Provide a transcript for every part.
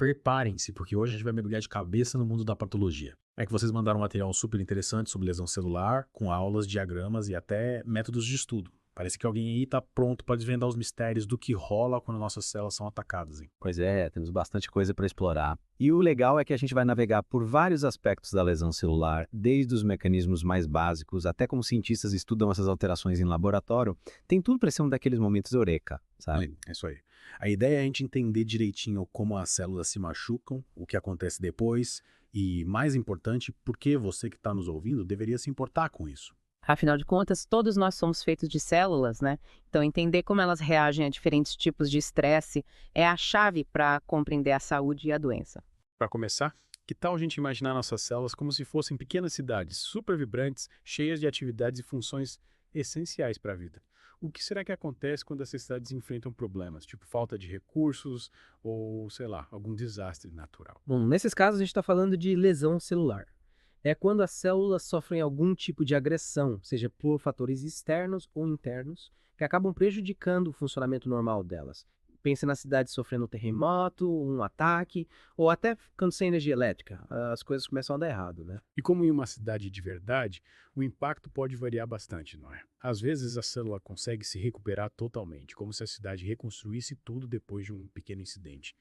preparem-se, porque hoje a gente vai mergulhar de cabeça no mundo da patologia. É que vocês mandaram um material super interessante sobre lesão celular, com aulas, diagramas e até métodos de estudo. Parece que alguém aí tá pronto para desvendar os mistérios do que rola quando nossas células são atacadas, hein? Pois é, temos bastante coisa para explorar. E o legal é que a gente vai navegar por vários aspectos da lesão celular, desde os mecanismos mais básicos até como cientistas estudam essas alterações em laboratório. Tem tudo para ser um daqueles momentos eureka, sabe? É isso aí. A ideia é a gente entender direitinho como as células se machucam, o que acontece depois e, mais importante, por que você que está nos ouvindo deveria se importar com isso. Afinal de contas, todos nós somos feitos de células, né? Então, entender como elas reagem a diferentes tipos de estresse é a chave para compreender a saúde e a doença. Para começar, que tal a gente imaginar nossas células como se fossem pequenas cidades super vibrantes, cheias de atividades e funções essenciais para a vida? O que será que acontece quando essas cidades enfrentam problemas, tipo falta de recursos ou, sei lá, algum desastre natural? Bom, nesses casos a gente está falando de lesão celular. É quando as células sofrem algum tipo de agressão, seja por fatores externos ou internos, que acabam prejudicando o funcionamento normal delas. Pense na cidade sofrendo um terremoto, um ataque, ou até ficando sem energia elétrica. As coisas começam a dar errado, né? E como em uma cidade de verdade, o impacto pode variar bastante, não é? Às vezes a célula consegue se recuperar totalmente, como se a cidade reconstruísse tudo depois de um pequeno incidente.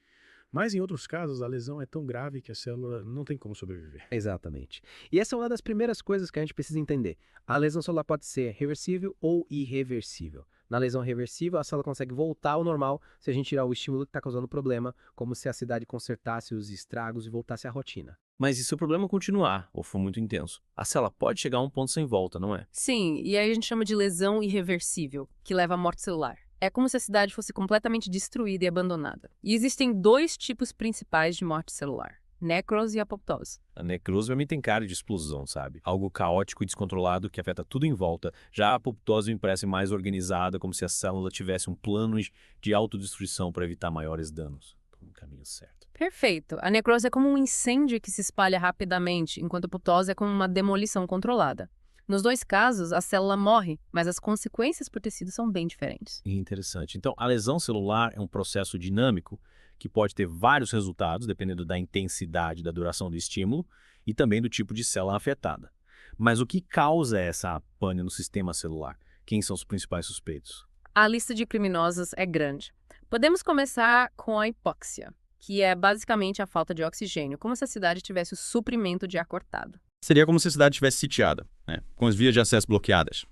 Mas em outros casos, a lesão é tão grave que a célula não tem como sobreviver. Exatamente. E essa é uma das primeiras coisas que a gente precisa entender. A lesão celular pode ser reversível ou irreversível. Na lesão reversível, a célula consegue voltar ao normal se a gente tirar o estímulo que está causando o problema, como se a cidade consertasse os estragos e voltasse à rotina. Mas e se o problema continuar ou for muito intenso? A célula pode chegar a um ponto sem volta, não é? Sim, e aí a gente chama de lesão irreversível, que leva à morte celular. É como se a cidade fosse completamente destruída e abandonada. E existem dois tipos principais de morte celular: necrose e apoptose. A necrose pra mim tem cara de explosão, sabe? Algo caótico e descontrolado que afeta tudo em volta. Já a apoptose me parece mais organizada, como se a célula tivesse um plano de autodestruição para evitar maiores danos. Tô no caminho certo. Perfeito. A necrose é como um incêndio que se espalha rapidamente, enquanto a apoptose é como uma demolição controlada. Nos dois casos, a célula morre, mas as consequências para o tecido são bem diferentes. Interessante. Então, a lesão celular é um processo dinâmico que pode ter vários resultados, dependendo da intensidade da duração do estímulo e também do tipo de célula afetada. Mas o que causa essa pane no sistema celular? Quem são os principais suspeitos? A lista de criminosos é grande. Podemos começar com a hipóxia, que é basicamente a falta de oxigênio, como se a cidade tivesse o suprimento de ar cortado. Seria como se a cidade estivesse sitiada, né, com as vias de acesso bloqueadas.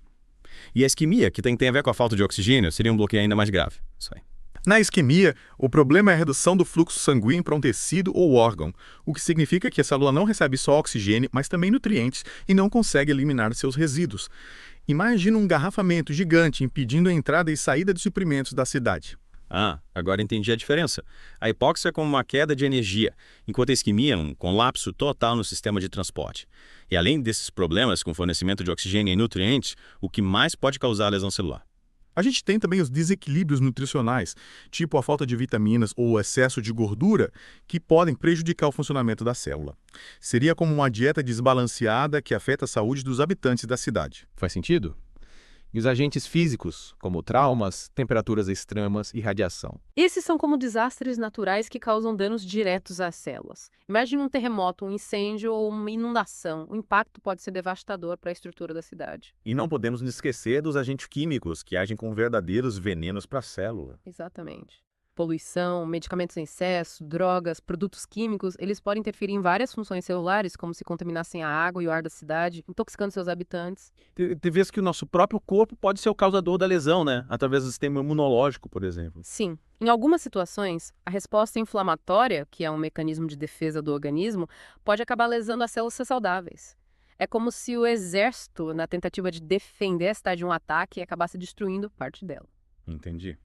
E a isquemia, que tem a ver com a falta de oxigênio, seria um bloqueio ainda mais grave. Isso aí. Na isquemia, o problema é a redução do fluxo sanguíneo para um tecido ou órgão, o que significa que a célula não recebe só oxigênio, mas também nutrientes e não consegue eliminar seus resíduos. Imagina um engarrafamento gigante impedindo a entrada e saída de suprimentos da cidade. Ah, agora entendi a diferença. A hipóxia é como uma queda de energia, enquanto a isquemia é um colapso total no sistema de transporte. E além desses problemas com fornecimento de oxigênio e nutrientes, o que mais pode causar a lesão celular? A gente tem também os desequilíbrios nutricionais, tipo a falta de vitaminas ou o excesso de gordura, que podem prejudicar o funcionamento da célula. Seria como uma dieta desbalanceada que afeta a saúde dos habitantes da cidade. Faz sentido? E os agentes físicos, como traumas, temperaturas extremas e radiação. Esses são como desastres naturais que causam danos diretos às células. Imagine um terremoto, um incêndio ou uma inundação. O impacto pode ser devastador para a estrutura da cidade. E não podemos nos esquecer dos agentes químicos que agem como verdadeiros venenos para a célula. Exatamente. Poluição, medicamentos em excesso, drogas, produtos químicos, eles podem interferir em várias funções celulares, como se contaminassem a água e o ar da cidade, intoxicando seus habitantes. Tem vezes que o nosso próprio corpo pode ser o causador da lesão, né? Através do sistema imunológico, por exemplo. Sim. Em algumas situações, a resposta inflamatória, que é um mecanismo de defesa do organismo, pode acabar lesando as células saudáveis. É como se o exército, na tentativa de defender a cidade de um ataque, acabasse destruindo parte dela. Entendi.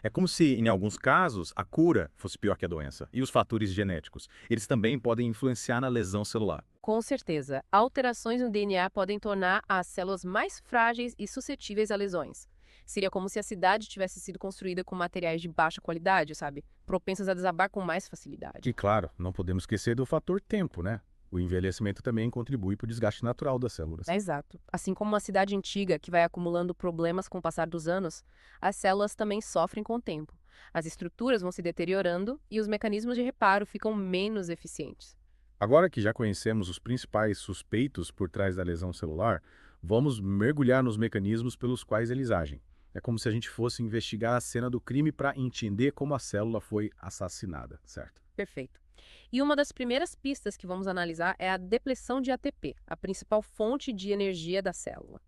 É como se, em alguns casos, a cura fosse pior que a doença. E os fatores genéticos, eles também podem influenciar na lesão celular. Com certeza, alterações no DNA podem tornar as células mais frágeis e suscetíveis a lesões. Seria como se a cidade tivesse sido construída com materiais de baixa qualidade, sabe? Propensas a desabar com mais facilidade. E claro, não podemos esquecer do fator tempo, né? O envelhecimento também contribui para o desgaste natural das células. Exato. Assim como uma cidade antiga que vai acumulando problemas com o passar dos anos, as células também sofrem com o tempo. As estruturas vão se deteriorando e os mecanismos de reparo ficam menos eficientes. Agora que já conhecemos os principais suspeitos por trás da lesão celular, vamos mergulhar nos mecanismos pelos quais eles agem. É como se a gente fosse investigar a cena do crime para entender como a célula foi assassinada, certo? Perfeito. E uma das primeiras pistas que vamos analisar é a depleção de ATP, a principal fonte de energia da célula.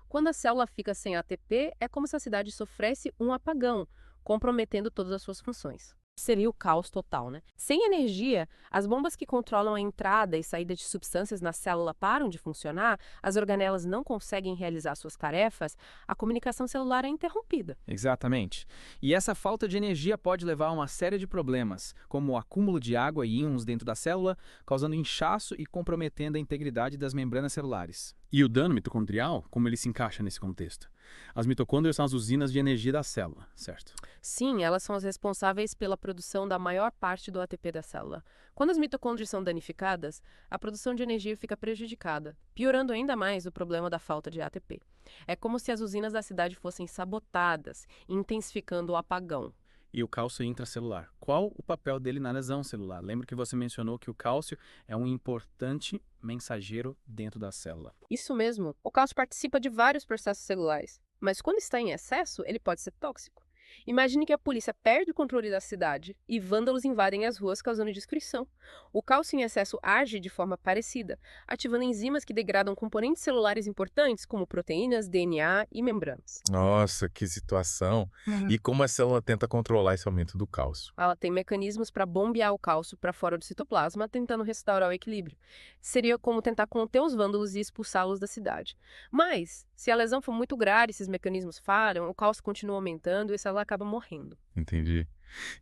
Quando a célula fica sem ATP, é como se a cidade sofresse um apagão, comprometendo todas as suas funções. Seria o caos total, né? Sem energia, as bombas que controlam a entrada e saída de substâncias na célula param de funcionar, as organelas não conseguem realizar suas tarefas, a comunicação celular é interrompida. Exatamente. E essa falta de energia pode levar a uma série de problemas, como o acúmulo de água e íons dentro da célula, causando inchaço e comprometendo a integridade das membranas celulares. E o dano mitocondrial, como ele se encaixa nesse contexto? As mitocôndrias são as usinas de energia da célula, certo? Sim, elas são as responsáveis pela produção da maior parte do ATP da célula. Quando as mitocôndrias são danificadas, a produção de energia fica prejudicada, piorando ainda mais o problema da falta de ATP. É como se as usinas da cidade fossem sabotadas, intensificando o apagão. E o cálcio intracelular. Qual o papel dele na lesão celular? Lembra que você mencionou que o cálcio é um importante mensageiro dentro da célula. Isso mesmo, o cálcio participa de vários processos celulares, mas quando está em excesso, ele pode ser tóxico. Imagine que a polícia perde o controle da cidade e vândalos invadem as ruas causando destruição. O cálcio em excesso age de forma parecida, ativando enzimas que degradam componentes celulares importantes como proteínas, DNA e membranas. Nossa, que situação! E como a célula tenta controlar esse aumento do cálcio? Ela tem mecanismos para bombear o cálcio para fora do citoplasma, tentando restaurar o equilíbrio. Seria como tentar conter os vândalos e expulsá-los da cidade. Mas, se a lesão for muito grave, esses mecanismos falham, o cálcio continua aumentando e a célula acaba morrendo. Entendi.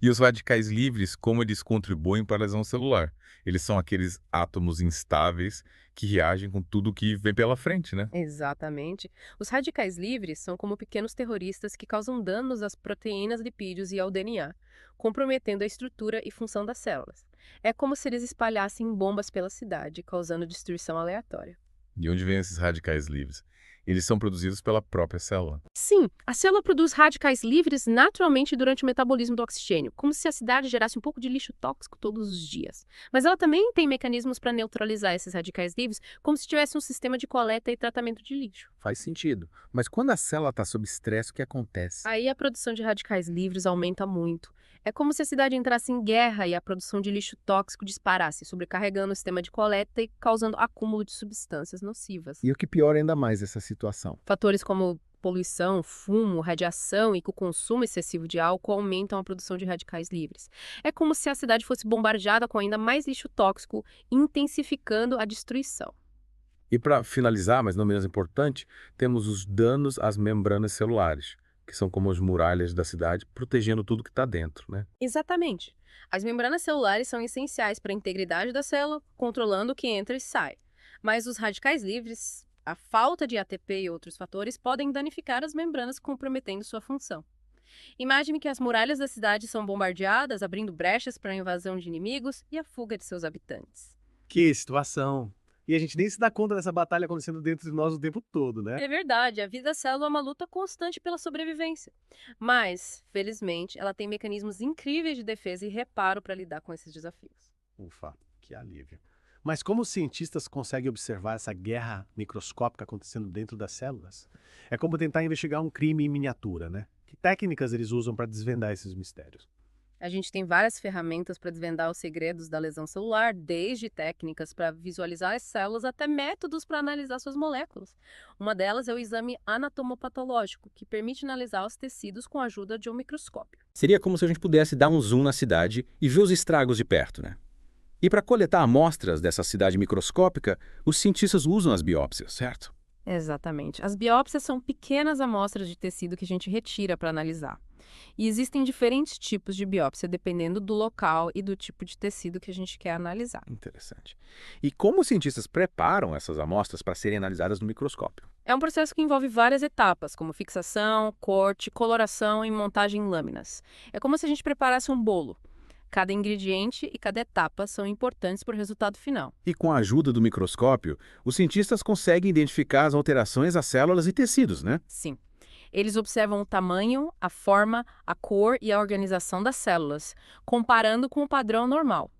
E os radicais livres, como eles contribuem para a lesão celular? Eles são aqueles átomos instáveis que reagem com tudo que vem pela frente, né? Exatamente. Os radicais livres são como pequenos terroristas que causam danos às proteínas, lipídios e ao DNA, comprometendo a estrutura e função das células. É como se eles espalhassem bombas pela cidade, causando destruição aleatória. De onde vêm esses radicais livres? Eles são produzidos pela própria célula. Sim, a célula produz radicais livres naturalmente durante o metabolismo do oxigênio, como se a cidade gerasse um pouco de lixo tóxico todos os dias. Mas ela também tem mecanismos para neutralizar esses radicais livres, como se tivesse um sistema de coleta e tratamento de lixo. Faz sentido. Mas quando a célula está sob estresse, o que acontece? Aí a produção de radicais livres aumenta muito. É como se a cidade entrasse em guerra e a produção de lixo tóxico disparasse, sobrecarregando o sistema de coleta e causando acúmulo de substâncias nocivas. E o que piora ainda mais essa situação? Fatores como poluição, fumo, radiação e que o consumo excessivo de álcool aumentam a produção de radicais livres. É como se a cidade fosse bombardeada com ainda mais lixo tóxico, intensificando a destruição. E para finalizar, mas não menos importante, temos os danos às membranas celulares, que são como as muralhas da cidade, protegendo tudo que está dentro, né? Exatamente. As membranas celulares são essenciais para a integridade da célula, controlando o que entra e sai. Mas os radicais livres, a falta de ATP e outros fatores podem danificar as membranas, comprometendo sua função. Imagine que as muralhas da cidade são bombardeadas, abrindo brechas para a invasão de inimigos e a fuga de seus habitantes. Que situação! E a gente nem se dá conta dessa batalha acontecendo dentro de nós o tempo todo, né? É verdade, a vida da célula é uma luta constante pela sobrevivência. Mas, felizmente, ela tem mecanismos incríveis de defesa e reparo para lidar com esses desafios. Ufa, que alívio. Mas como os cientistas conseguem observar essa guerra microscópica acontecendo dentro das células? É como tentar investigar um crime em miniatura, né? Que técnicas eles usam para desvendar esses mistérios? A gente tem várias ferramentas para desvendar os segredos da lesão celular, desde técnicas para visualizar as células até métodos para analisar suas moléculas. Uma delas é o exame anatomopatológico, que permite analisar os tecidos com a ajuda de um microscópio. Seria como se a gente pudesse dar um zoom na cidade e ver os estragos de perto, né? E para coletar amostras dessa cidade microscópica, os cientistas usam as biópsias, certo? Exatamente. As biópsias são pequenas amostras de tecido que a gente retira para analisar. E existem diferentes tipos de biópsia, dependendo do local e do tipo de tecido que a gente quer analisar. Interessante. E como os cientistas preparam essas amostras para serem analisadas no microscópio? É um processo que envolve várias etapas, como fixação, corte, coloração e montagem em lâminas. É como se a gente preparasse um bolo. Cada ingrediente e cada etapa são importantes para o resultado final. E com a ajuda do microscópio, os cientistas conseguem identificar as alterações às células e tecidos, né? Sim. Eles observam o tamanho, a forma, a cor e a organização das células, comparando com o padrão normal.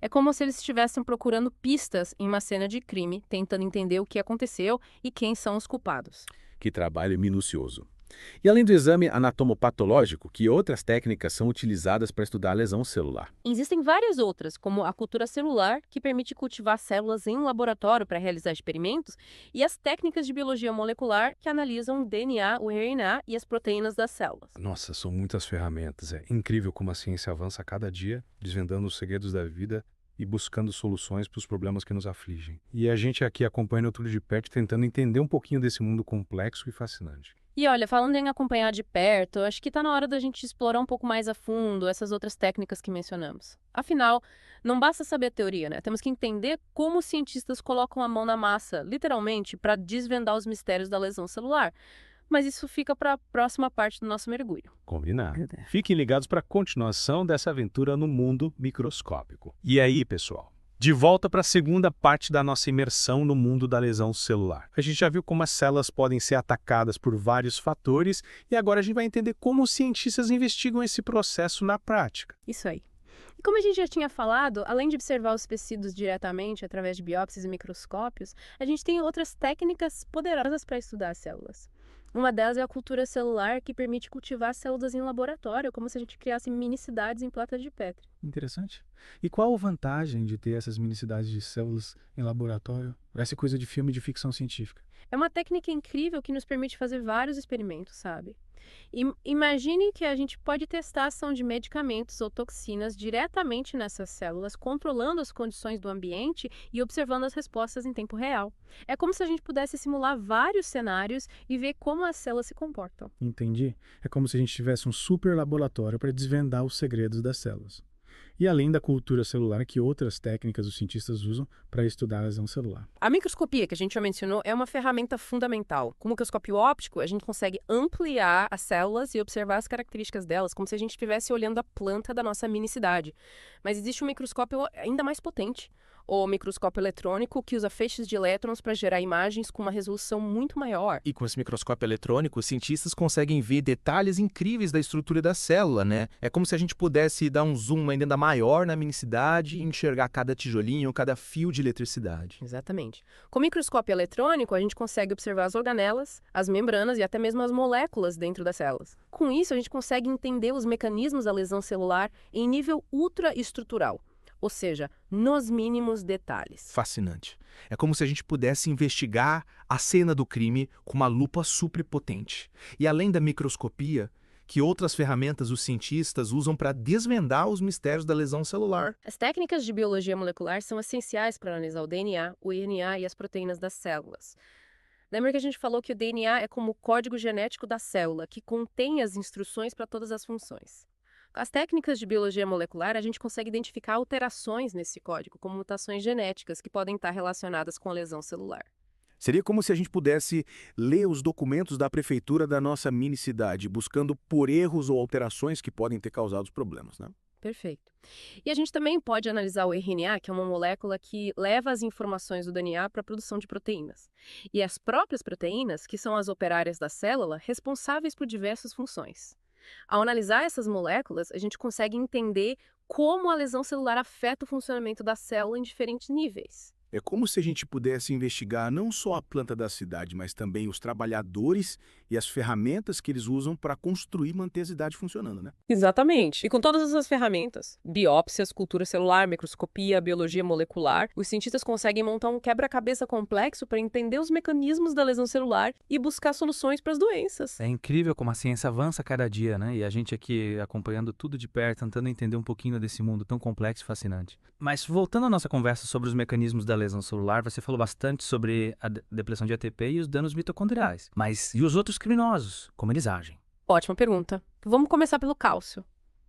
É como se eles estivessem procurando pistas em uma cena de crime, tentando entender o que aconteceu e quem são os culpados. Que trabalho minucioso. E além do exame anatomopatológico, que outras técnicas são utilizadas para estudar a lesão celular? Existem várias outras, como a cultura celular, que permite cultivar células em um laboratório para realizar experimentos, e as técnicas de biologia molecular, que analisam o DNA, o RNA e as proteínas das células. Nossa, são muitas ferramentas. É incrível como a ciência avança a cada dia, desvendando os segredos da vida e buscando soluções para os problemas que nos afligem. E a gente aqui acompanhando tudo de perto, tentando entender um pouquinho desse mundo complexo e fascinante. E olha, falando em acompanhar de perto, acho que está na hora da gente explorar um pouco mais a fundo essas outras técnicas que mencionamos. Afinal, não basta saber a teoria, né? Temos que entender como os cientistas colocam a mão na massa, literalmente, para desvendar os mistérios da lesão celular. Mas isso fica para a próxima parte do nosso mergulho. Combinado. Fiquem ligados para a continuação dessa aventura no mundo microscópico. E aí, pessoal? De volta para a segunda parte da nossa imersão no mundo da lesão celular. A gente já viu como as células podem ser atacadas por vários fatores e agora a gente vai entender como os cientistas investigam esse processo na prática. Isso aí. E como a gente já tinha falado, além de observar os tecidos diretamente através de biópsias e microscópios, a gente tem outras técnicas poderosas para estudar as células. Uma delas é a cultura celular, que permite cultivar células em laboratório, como se a gente criasse mini-cidades em platas de Petri. Interessante. E qual a vantagem de ter essas minicidades de células em laboratório? Parece coisa de filme de ficção científica. É uma técnica incrível que nos permite fazer vários experimentos, sabe? Imagine que a gente pode testar a ação de medicamentos ou toxinas diretamente nessas células, controlando as condições do ambiente e observando as respostas em tempo real. É como se a gente pudesse simular vários cenários e ver como as células se comportam. Entendi. É como se a gente tivesse um super laboratório para desvendar os segredos das células. E além da cultura celular, que outras técnicas os cientistas usam para estudar a lesão celular? A microscopia, que a gente já mencionou, é uma ferramenta fundamental. Com o microscópio óptico, a gente consegue ampliar as células e observar as características delas, como se a gente estivesse olhando a planta da nossa minicidade. Mas existe um microscópio ainda mais potente, o microscópio eletrônico, que usa feixes de elétrons para gerar imagens com uma resolução muito maior. E com esse microscópio eletrônico, os cientistas conseguem ver detalhes incríveis da estrutura da célula, né? É como se a gente pudesse dar um zoom ainda maior na minicidade e enxergar cada tijolinho, cada fio de eletricidade. Exatamente. Com o microscópio eletrônico, a gente consegue observar as organelas, as membranas e até mesmo as moléculas dentro das células. Com isso, a gente consegue entender os mecanismos da lesão celular em nível ultraestrutural. Ou seja, nos mínimos detalhes. Fascinante. É como se a gente pudesse investigar a cena do crime com uma lupa superpotente. E além da microscopia, que outras ferramentas os cientistas usam para desvendar os mistérios da lesão celular? As técnicas de biologia molecular são essenciais para analisar o DNA, o RNA e as proteínas das células. Lembra que a gente falou que o DNA é como o código genético da célula, que contém as instruções para todas as funções. Com as técnicas de biologia molecular, a gente consegue identificar alterações nesse código, como mutações genéticas que podem estar relacionadas com a lesão celular. Seria como se a gente pudesse ler os documentos da prefeitura da nossa minicidade, buscando por erros ou alterações que podem ter causado os problemas, né? Perfeito. E a gente também pode analisar o RNA, que é uma molécula que leva as informações do DNA para a produção de proteínas. E as próprias proteínas, que são as operárias da célula, responsáveis por diversas funções. Ao analisar essas moléculas, a gente consegue entender como a lesão celular afeta o funcionamento da célula em diferentes níveis. É como se a gente pudesse investigar não só a planta da cidade, mas também os trabalhadores e as ferramentas que eles usam para construir e manter a cidade funcionando, né? Exatamente. E com todas essas ferramentas, biópsias, cultura celular, microscopia, biologia molecular, os cientistas conseguem montar um quebra-cabeça complexo para entender os mecanismos da lesão celular e buscar soluções para as doenças. É incrível como a ciência avança cada dia, né? E a gente aqui acompanhando tudo de perto, tentando entender um pouquinho desse mundo tão complexo e fascinante. Mas voltando à nossa conversa sobre os mecanismos da lesão celular, você falou bastante sobre a depressão de ATP e os danos mitocondriais. Mas e os outros criminosos? Como eles agem? Ótima pergunta. Vamos começar pelo cálcio.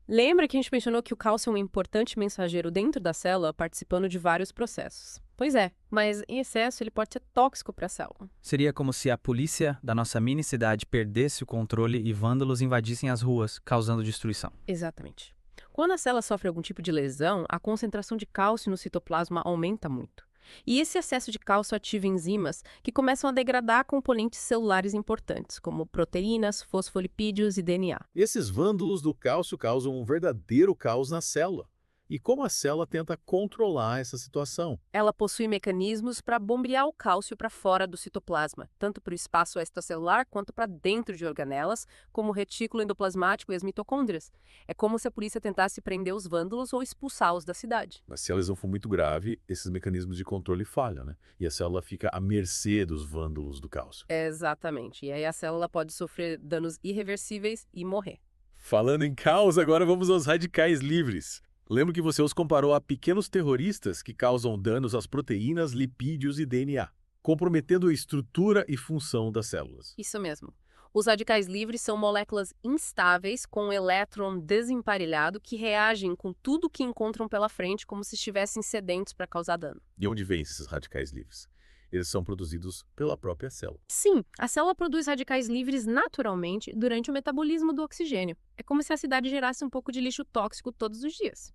Lembra que a gente mencionou que o cálcio é um importante mensageiro dentro da célula, participando de vários processos? Pois é, mas em excesso ele pode ser tóxico para a célula. Seria como se a polícia da nossa mini-cidade perdesse o controle e vândalos invadissem as ruas, causando destruição. Exatamente. Quando a célula sofre algum tipo de lesão, a concentração de cálcio no citoplasma aumenta muito. E esse excesso de cálcio ativa enzimas que começam a degradar componentes celulares importantes, como proteínas, fosfolipídios e DNA. Esses vândalos do cálcio causam um verdadeiro caos na célula. E como a célula tenta controlar essa situação? Ela possui mecanismos para bombear o cálcio para fora do citoplasma, tanto para o espaço extracelular quanto para dentro de organelas, como o retículo endoplasmático e as mitocôndrias. É como se a polícia tentasse prender os vândalos ou expulsá-los da cidade. Mas se a lesão for muito grave, esses mecanismos de controle falham, né? E a célula fica à mercê dos vândalos do cálcio. Exatamente. E aí a célula pode sofrer danos irreversíveis e morrer. Falando em caos, agora vamos aos radicais livres. Lembro que você os comparou a pequenos terroristas que causam danos às proteínas, lipídios e DNA, comprometendo a estrutura e função das células. Isso mesmo. Os radicais livres são moléculas instáveis com um elétron desemparelhado que reagem com tudo que encontram pela frente como se estivessem sedentos para causar dano. De onde vêm esses radicais livres? Eles são produzidos pela própria célula. Sim, a célula produz radicais livres naturalmente durante o metabolismo do oxigênio. É como se a cidade gerasse um pouco de lixo tóxico todos os dias.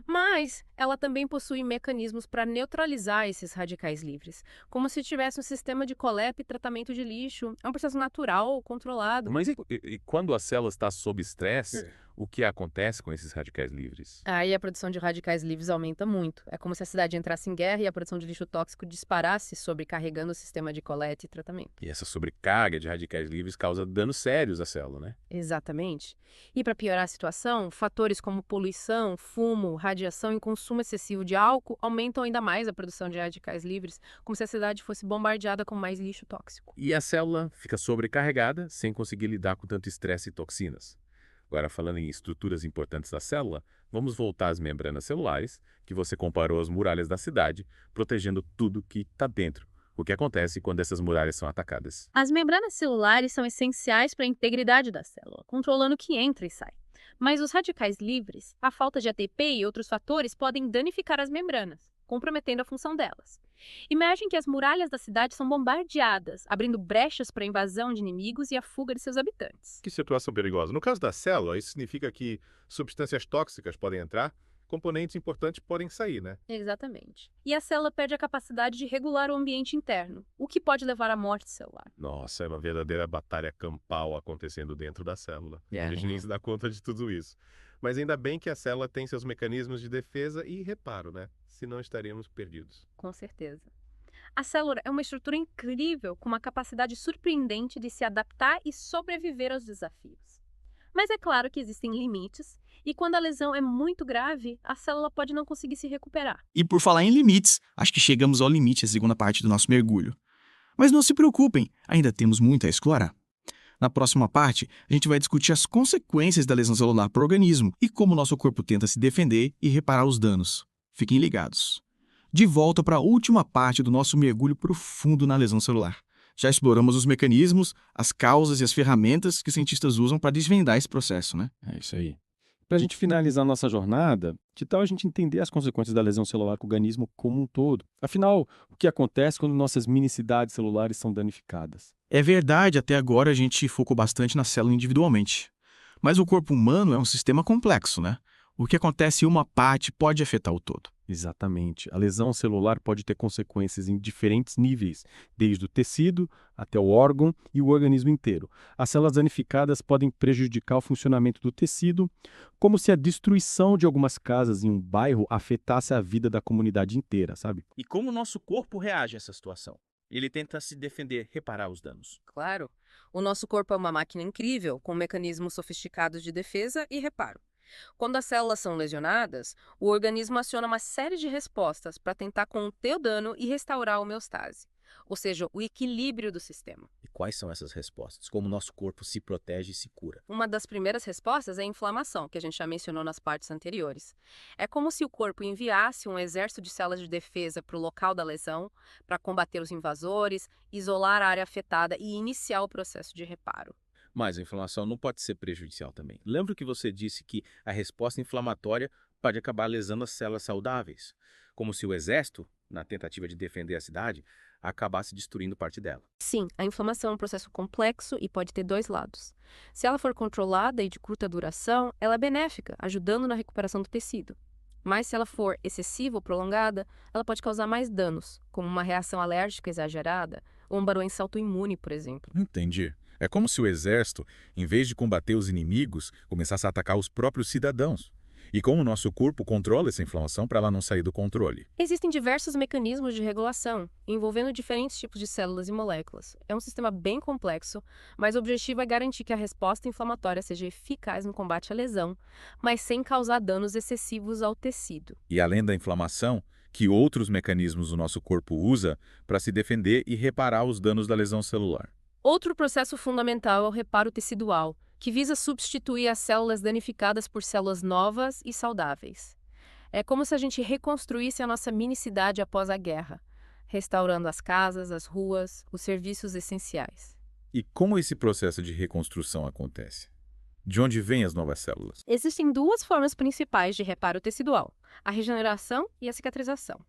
Mas ela também possui mecanismos para neutralizar esses radicais livres, como se tivesse um sistema de coleta e tratamento de lixo. É um processo natural, controlado. Mas e quando a célula está sob estresse, o que acontece com esses radicais livres? Aí a produção de radicais livres aumenta muito. É como se a cidade entrasse em guerra e a produção de lixo tóxico disparasse, sobrecarregando o sistema de coleta e tratamento. E essa sobrecarga de radicais livres causa danos sérios à célula, né? Exatamente. E para piorar a situação, fatores como poluição, fumo, radiação e consumo excessivo de álcool aumentam ainda mais a produção de radicais livres, como se a cidade fosse bombardeada com mais lixo tóxico. E a célula fica sobrecarregada sem conseguir lidar com tanto estresse e toxinas. Agora, falando em estruturas importantes da célula, vamos voltar às membranas celulares, que você comparou às muralhas da cidade, protegendo tudo que está dentro. O que acontece quando essas muralhas são atacadas? As membranas celulares são essenciais para a integridade da célula, controlando o que entra e sai. Mas os radicais livres, a falta de ATP e outros fatores podem danificar as membranas, comprometendo a função delas. Imagine que as muralhas da cidade são bombardeadas, abrindo brechas para a invasão de inimigos e a fuga de seus habitantes. Que situação perigosa. No caso da célula, isso significa que substâncias tóxicas podem entrar, componentes importantes podem sair, né? Exatamente. E a célula perde a capacidade de regular o ambiente interno, o que pode levar à morte celular. Nossa, é uma verdadeira batalha campal acontecendo dentro da célula. A gente nem se dá conta de tudo isso. Mas ainda bem que a célula tem seus mecanismos de defesa e reparo, né? Senão estaríamos perdidos. Com certeza. A célula é uma estrutura incrível, com uma capacidade surpreendente de se adaptar e sobreviver aos desafios. Mas é claro que existem limites, e quando a lesão é muito grave, a célula pode não conseguir se recuperar. E por falar em limites, acho que chegamos ao limite, a segunda parte do nosso mergulho. Mas não se preocupem, ainda temos muito a explorar. Na próxima parte, a gente vai discutir as consequências da lesão celular para o organismo e como nosso corpo tenta se defender e reparar os danos. Fiquem ligados. De volta para a última parte do nosso mergulho profundo na lesão celular. Já exploramos os mecanismos, as causas e as ferramentas que os cientistas usam para desvendar esse processo, né? É isso aí. Para a gente finalizar nossa jornada, que tal a gente entender as consequências da lesão celular com o organismo como um todo? Afinal, o que acontece quando nossas minicidades celulares são danificadas? É verdade, até agora a gente focou bastante na célula individualmente. Mas o corpo humano é um sistema complexo, né? O que acontece em uma parte pode afetar o todo. Exatamente. A lesão celular pode ter consequências em diferentes níveis, desde o tecido até o órgão e o organismo inteiro. As células danificadas podem prejudicar o funcionamento do tecido, como se a destruição de algumas casas em um bairro afetasse a vida da comunidade inteira, sabe? E como o nosso corpo reage a essa situação? Ele tenta se defender, reparar os danos. Claro, o nosso corpo é uma máquina incrível, com mecanismos sofisticados de defesa e reparo. Quando as células são lesionadas, o organismo aciona uma série de respostas para tentar conter o dano e restaurar a homeostase, ou seja, o equilíbrio do sistema. E quais são essas respostas? Como o nosso corpo se protege e se cura? Uma das primeiras respostas é a inflamação, que a gente já mencionou nas partes anteriores. É como se o corpo enviasse um exército de células de defesa para o local da lesão, para combater os invasores, isolar a área afetada e iniciar o processo de reparo. Mas a inflamação não pode ser prejudicial também. Lembra que você disse que a resposta inflamatória pode acabar lesando as células saudáveis, como se o exército, na tentativa de defender a cidade, acabasse destruindo parte dela. Sim, a inflamação é um processo complexo e pode ter dois lados. Se ela for controlada e de curta duração, ela é benéfica, ajudando na recuperação do tecido. Mas se ela for excessiva ou prolongada, ela pode causar mais danos, como uma reação alérgica exagerada ou uma doença autoimune, por exemplo. Entendi. É como se o exército, em vez de combater os inimigos, começasse a atacar os próprios cidadãos. E como o nosso corpo controla essa inflamação para ela não sair do controle? Existem diversos mecanismos de regulação, envolvendo diferentes tipos de células e moléculas. É um sistema bem complexo, mas o objetivo é garantir que a resposta inflamatória seja eficaz no combate à lesão, mas sem causar danos excessivos ao tecido. E além da inflamação, que outros mecanismos o nosso corpo usa para se defender e reparar os danos da lesão celular? Outro processo fundamental é o reparo tecidual, que visa substituir as células danificadas por células novas e saudáveis. É como se a gente reconstruísse a nossa mini-cidade após a guerra, restaurando as casas, as ruas, os serviços essenciais. E como esse processo de reconstrução acontece? De onde vêm as novas células? Existem duas formas principais de reparo tecidual: a regeneração e a cicatrização.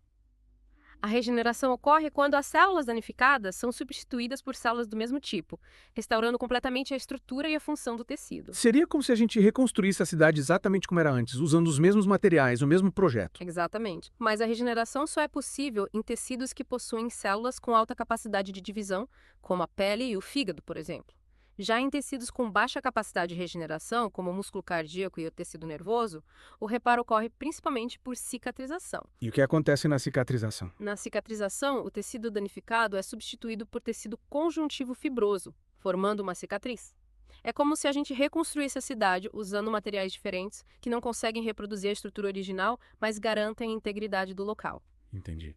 A regeneração ocorre quando as células danificadas são substituídas por células do mesmo tipo, restaurando completamente a estrutura e a função do tecido. Seria como se a gente reconstruísse a cidade exatamente como era antes, usando os mesmos materiais, o mesmo projeto. Exatamente. Mas a regeneração só é possível em tecidos que possuem células com alta capacidade de divisão, como a pele e o fígado, por exemplo. Já em tecidos com baixa capacidade de regeneração, como o músculo cardíaco e o tecido nervoso, o reparo ocorre principalmente por cicatrização. E o que acontece na cicatrização? Na cicatrização, o tecido danificado é substituído por tecido conjuntivo fibroso, formando uma cicatriz. É como se a gente reconstruísse a cidade usando materiais diferentes que não conseguem reproduzir a estrutura original, mas garantem a integridade do local. Entendi.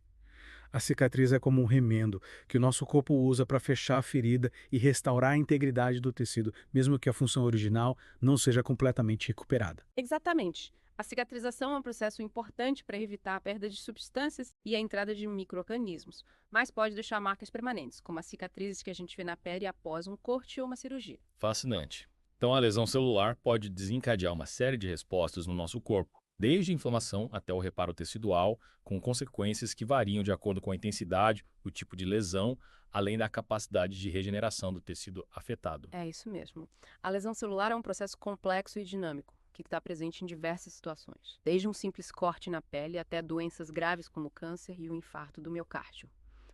A cicatriz é como um remendo que o nosso corpo usa para fechar a ferida e restaurar a integridade do tecido, mesmo que a função original não seja completamente recuperada. Exatamente. A cicatrização é um processo importante para evitar a perda de substâncias e a entrada de micro-organismos, mas pode deixar marcas permanentes, como as cicatrizes que a gente vê na pele após um corte ou uma cirurgia. Fascinante. Então, a lesão celular pode desencadear uma série de respostas no nosso corpo, desde a inflamação até o reparo tecidual, com consequências que variam de acordo com a intensidade, o tipo de lesão, além da capacidade de regeneração do tecido afetado. É isso mesmo. A lesão celular é um processo complexo e dinâmico, que está presente em diversas situações, desde um simples corte na pele até doenças graves como o câncer e o infarto do miocárdio.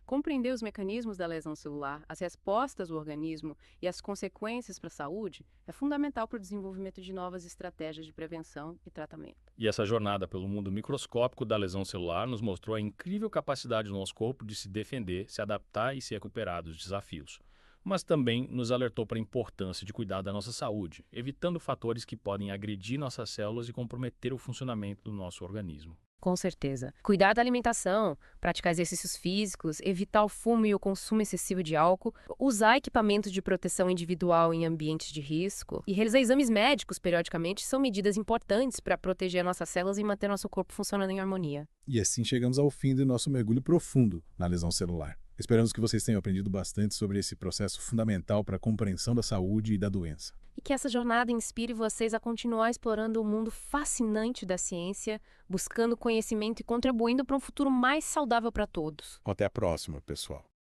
Compreender os mecanismos da lesão celular, as respostas do organismo e as consequências para a saúde é fundamental para o desenvolvimento de novas estratégias de prevenção e tratamento. E essa jornada pelo mundo microscópico da lesão celular nos mostrou a incrível capacidade do nosso corpo de se defender, se adaptar e se recuperar dos desafios. Mas também nos alertou para a importância de cuidar da nossa saúde, evitando fatores que podem agredir nossas células e comprometer o funcionamento do nosso organismo. Com certeza. Cuidar da alimentação, praticar exercícios físicos, evitar o fumo e o consumo excessivo de álcool, usar equipamentos de proteção individual em ambientes de risco e realizar exames médicos periodicamente são medidas importantes para proteger nossas células e manter nosso corpo funcionando em harmonia. E assim chegamos ao fim do nosso mergulho profundo na lesão celular. Esperamos que vocês tenham aprendido bastante sobre esse processo fundamental para a compreensão da saúde e da doença. E que essa jornada inspire vocês a continuar explorando o mundo fascinante da ciência, buscando conhecimento e contribuindo para um futuro mais saudável para todos. Até a próxima, pessoal.